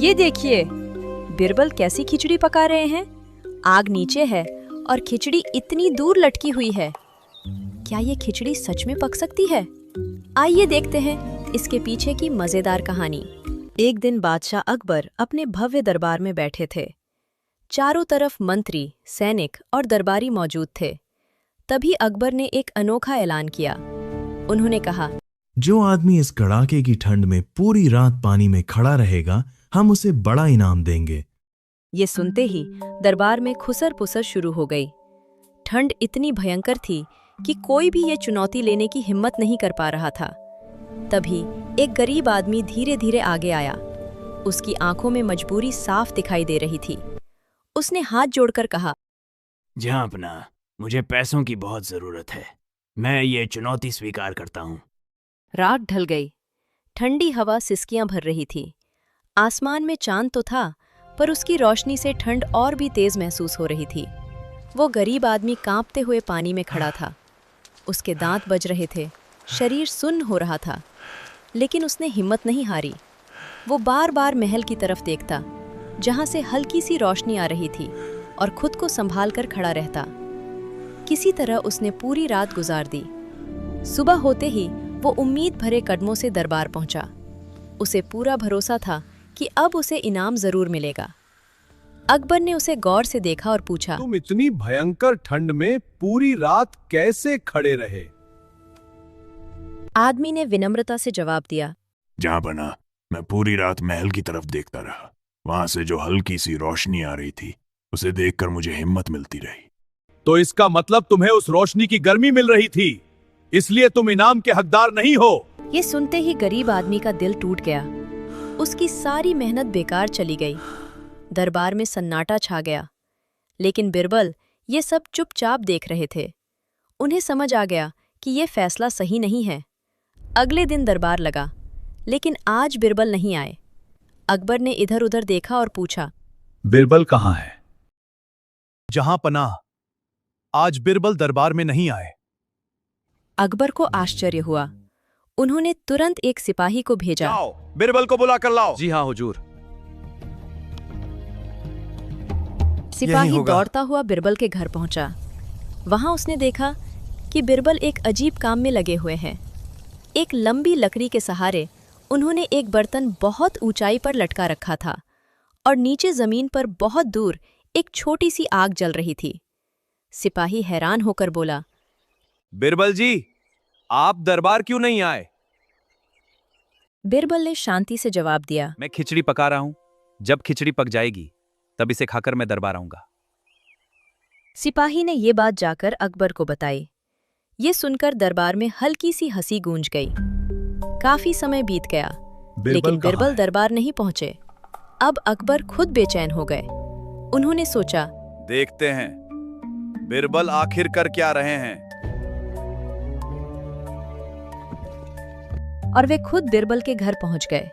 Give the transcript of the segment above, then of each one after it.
ये देखिए, बिरबल कैसी खिचड़ी पका रहे हैं। आग नीचे है और खिचड़ी इतनी दूर लटकी हुई है। क्या ये खिचड़ी सच में पक सकती है? आइए देखते हैं इसके पीछे की मजेदार कहानी। एक दिन बादशाह अकबर अपने भव्य दरबार में बैठे थे। चारों तरफ मंत्री, सैनिक और दरबारी मौजूद थे। तभी अकबर ने एक अनोखा ऐलान किया। उन्होंने कहा, जो आदमी इस कड़ाके की ठंड में पूरी रात पानी में खड़ा रहेगा, हम उसे बड़ा इनाम देंगे। ये सुनते ही दरबार में खुसर पुसर शुरू हो गई। ठंड इतनी भयंकर थी कि कोई भी ये चुनौती लेने की हिम्मत नहीं कर पा रहा था। तभी एक गरीब आदमी धीरे धीरे आगे आया। उसकी आंखों में मजबूरी साफ दिखाई दे रही थी। उसने हाथ जोड़कर कहा, जहाँपना, मुझे पैसों की बहुत जरूरत है। मैं ये चुनौती स्वीकार करता हूँ। रात ढल गई। ठंडी हवा सिसकियां भर रही थी। आसमान में चांद तो था, पर उसकी रोशनी से ठंड और भी तेज महसूस हो रही थी। वो गरीब आदमी कांपते हुए पानी में खड़ा था। उसके दांत बज रहे थे, शरीर सुन्न हो रहा था, लेकिन उसने हिम्मत नहीं हारी। वो बार बार महल की तरफ देखता, जहां से हल्की सी रोशनी आ रही थी, और खुद को संभाल कर खड़ा रहता। किसी तरह उसने पूरी रात गुजार दी। सुबह होते ही वो उम्मीद भरे कदमों से दरबार पहुंचा। उसे पूरा भरोसा था कि अब उसे इनाम जरूर मिलेगा। अकबर ने उसे गौर से देखा और पूछा, तुम इतनी भयंकर ठंड में पूरी रात कैसे खड़े रहे? आदमी ने विनम्रता से जवाब दिया, जहाँपना, मैं पूरी रात महल की तरफ देखता रहा। वहां से जो हल्की सी रोशनी आ रही थी, उसे देखकर मुझे हिम्मत मिलती रही। तो इसका मतलब तुम्हें उस रोशनी की गर्मी मिल रही थी, इसलिए तुम इनाम के हकदार नहीं हो। ये सुनते ही गरीब आदमी का दिल टूट गया। उसकी सारी मेहनत बेकार चली गई। दरबार में सन्नाटा छा गया। लेकिन बिरबल ये सब चुपचाप देख रहे थे। उन्हें समझ आ गया कि ये फैसला सही नहीं है। अगले दिन दरबार लगा, लेकिन आज बिरबल नहीं आए। अकबर ने इधर उधर देखा और पूछा, बिरबल कहाँ है? जहाँपना, आज बिरबल दरबार में नहीं आए। अकबर को आश्चर्य हुआ। उन्होंने तुरंत एक सिपाही को भेजा। जाओ, बिरबल को बुला कर लाओ। जी हाँ हुजूर। सिपाही दौड़ता हुआ बिरबल के घर पहुंचा। वहां उसने देखा कि बिरबल एक अजीब काम में लगे हुए हैं। एक लंबी लकड़ी के सहारे उन्होंने एक बर्तन बहुत ऊंचाई पर लटका रखा था, और नीचे जमीन पर बहुत दूर एक छोटी सी आग जल रही थी। सिपाही हैरान होकर बोला, बिरबल जी, आप दरबार क्यों नहीं आए? बिरबल ने शांति से जवाब दिया, मैं खिचड़ी पका रहा हूं। जब खिचड़ी पक जाएगी, तब इसे खाकर मैं दरबार आऊंगा। सिपाही ने ये बात जाकर अकबर को बताई। ये सुनकर दरबार में हल्की सी हंसी गूंज गई। काफी समय बीत गया, लेकिन बिरबल दरबार नहीं पहुंचे। अब अकबर खुद बेचैन हो गए। उन्होंने सोचा, देखते हैं बिरबल आखिर कर क्या रहे हैं। और वे खुद बिरबल के घर पहुंच गए।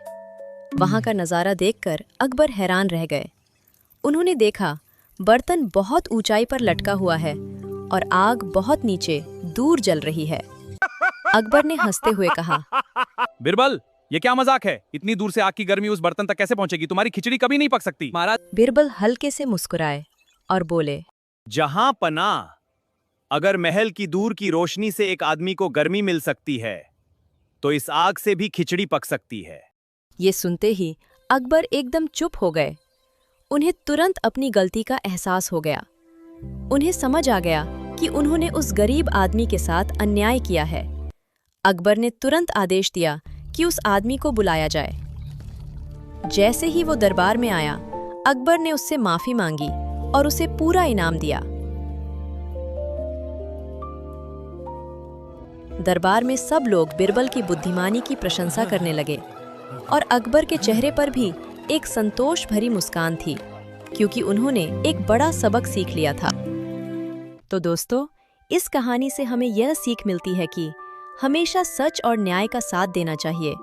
वहां का नजारा देखकर अकबर हैरान रह गए। उन्होंने देखा बर्तन बहुत ऊंचाई पर लटका हुआ है और आग बहुत नीचे दूर जल रही है। अकबर ने हंसते हुए कहा, बिरबल, ये क्या मजाक है? इतनी दूर से आग की गर्मी उस बर्तन तक कैसे पहुंचेगी? तुम्हारी खिचड़ी कभी नहीं पक सकती। महाराज, बिरबल हल्के से मुस्कुराए और बोले, जहाँपना, अगर महल की दूर की रोशनी से एक आदमी को गर्मी मिल सकती है, तो इस आग से भी खिचड़ी पक सकती है। ये सुनते ही अकबर एकदम चुप हो गए। उन्हें तुरंत अपनी गलती का एहसास हो गया। उन्हें समझ आ गया कि उन्होंने उस गरीब आदमी के साथ अन्याय किया है। अकबर ने तुरंत आदेश दिया कि उस आदमी को बुलाया जाए। जैसे ही वो दरबार में आया, अकबर ने उससे माफी मांगी और उसे पूरा इनाम दिया। दरबार में सब लोग बिरबल की बुद्धिमानी की प्रशंसा करने लगे, और अकबर के चेहरे पर भी एक संतोष भरी मुस्कान थी, क्योंकि उन्होंने एक बड़ा सबक सीख लिया था। तो दोस्तों, इस कहानी से हमें यह सीख मिलती है कि हमेशा सच और न्याय का साथ देना चाहिए,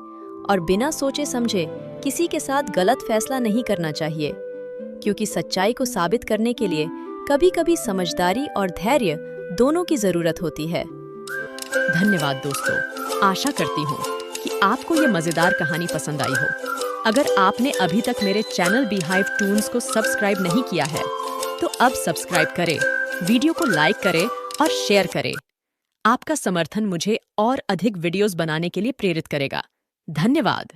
और बिना सोचे समझे किसी के साथ गलत फैसला नहीं करना चाहिए, क्योंकि सच्चाई को साबित करने के लिए कभी-कभी समझदारी और धैर्य दोनों की जरूरत होती है। धन्यवाद दोस्तों। आशा करती हूँ कि आपको ये मजेदार कहानी पसंद आई हो। अगर आपने अभी तक मेरे चैनल बीहाइव टून्स को सब्सक्राइब नहीं किया है तो अब सब्सक्राइब करें, वीडियो को लाइक करें और शेयर करें। आपका समर्थन मुझे और अधिक वीडियोस बनाने के लिए प्रेरित करेगा। धन्यवाद।